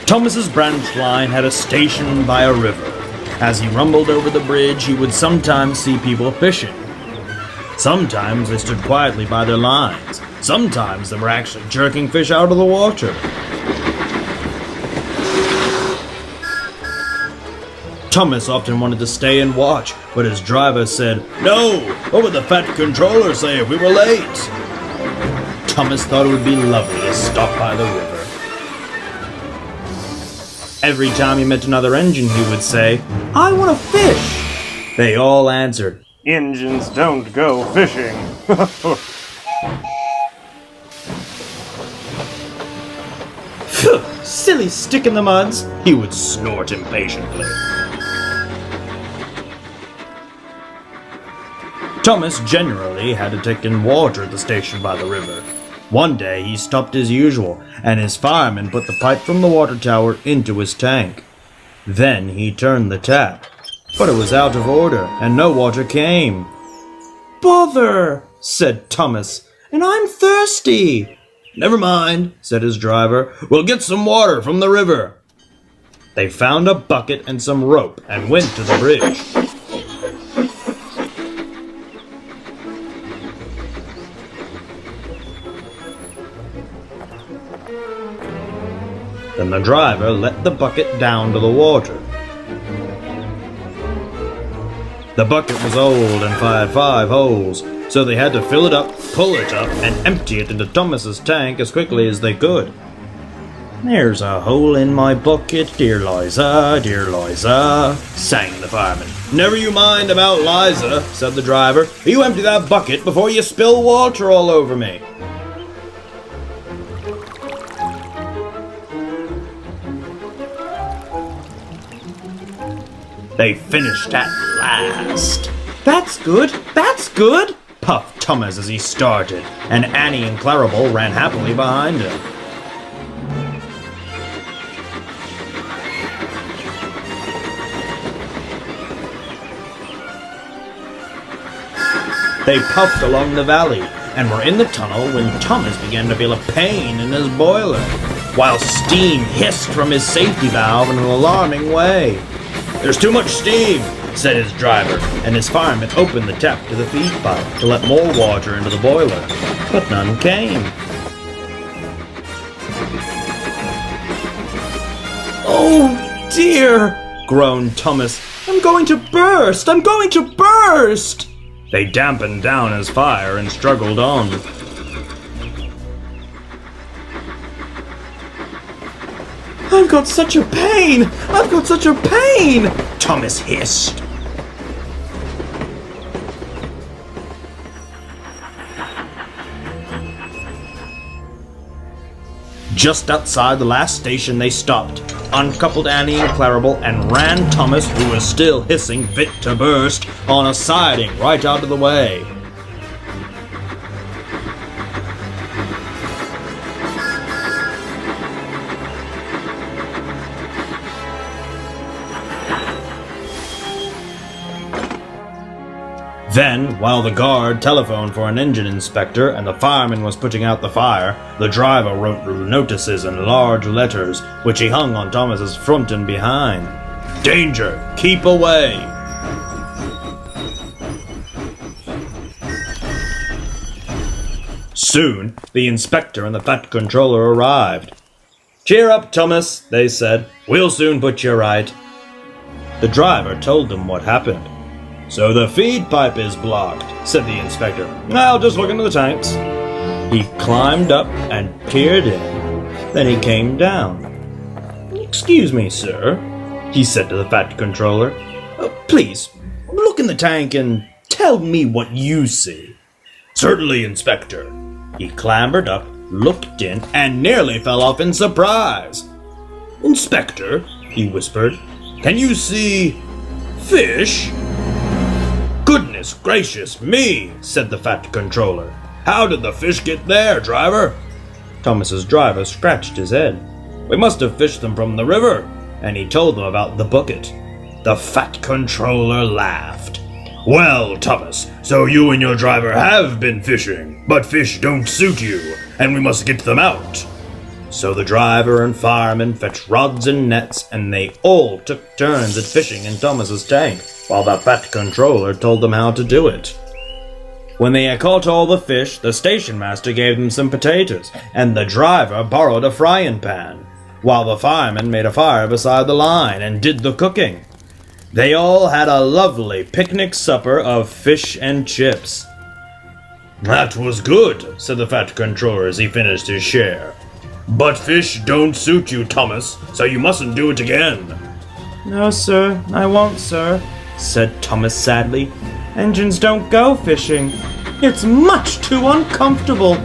Thomas's branch line had a station by a river. As he rumbled over the bridge, he would sometimes see people fishing. Sometimes they stood quietly by their lines. Sometimes they were actually jerking fish out of the water. Thomas often wanted to stay and watch, but his driver said, "No! What would the fat controller say if we were late?" Thomas thought it would be lovely to stop by the river. Every time he met another engine, he would say, "I want to fish." They all answered, "Engines don't go fishing." "Phew, silly stick in the muds," he would snort impatiently. Thomas generally had to take in water at the station by the river. One day he stopped as usual, and his fireman put the pipe from the water tower into his tank. Then he turned the tap, but it was out of order, and no water came. "Bother," said Thomas, "and I'm thirsty." "Never mind," said his driver. "We'll get some water from the river." They found a bucket and some rope and went to the bridge. Then the driver let the bucket down to the water. The bucket was old and had 5 holes, so they had to fill it up, pull it up, and empty it into Thomas's tank as quickly as they could. "There's a hole in my bucket, dear Liza, sang the fireman. "Never you mind about Liza," said the driver. "You empty that bucket before you spill water all over me." They finished at last. That's good, puffed Thomas as he started, and Annie and Clarabelle ran happily behind him. They puffed along the valley, and were in the tunnel when Thomas began to feel a pain in his boiler, while steam hissed from his safety valve in an alarming way. "There's too much steam," said his driver, and his fireman opened the tap to the feed pipe to let more water into the boiler, but none came. "Oh dear," groaned Thomas. I'm going to burst! They dampened down his fire and struggled on. "I've got such a pain! Thomas hissed. Just outside the last station they stopped, uncoupled Annie and Clarabelle, and ran Thomas, who was still hissing fit to burst, on a siding right out of the way. Then, while the guard telephoned for an engine inspector and the fireman was putting out the fire, the driver wrote notices in large letters, which he hung on Thomas's front and behind. "Danger! Keep away!" Soon, the inspector and the fat controller arrived. "Cheer up, Thomas," they said. "We'll soon put you right." The driver told them what happened. "So the feed pipe is blocked," said the inspector. "I'll just look into the tanks." He climbed up and peered in. Then he came down. "Excuse me, sir," he said to the fat controller. "Please, look in the tank and tell me what you see." "Certainly, Inspector." He clambered up, looked in, and nearly fell off in surprise. "Inspector," he whispered, "can you see fish?" "Goodness gracious me," said the fat controller. "How did the fish get there, driver?" Thomas's driver scratched his head. "We must have fished them from the river," and he told them about the bucket. The fat controller laughed. "Well, Thomas, so you and your driver have been fishing, but fish don't suit you, and we must get them out." So the driver and fireman fetched rods and nets, and they all took turns at fishing in Thomas's tank, while the fat controller told them how to do it. When they had caught all the fish, the station master gave them some potatoes, and the driver borrowed a frying pan, while the fireman made a fire beside the line and did the cooking. They all had a lovely picnic supper of fish and chips. "That was good," said the fat controller as he finished his share. "But fish don't suit you, Thomas, so you mustn't do it again." "No, sir, I won't, sir," said Thomas sadly. "Engines don't go fishing. It's much too uncomfortable."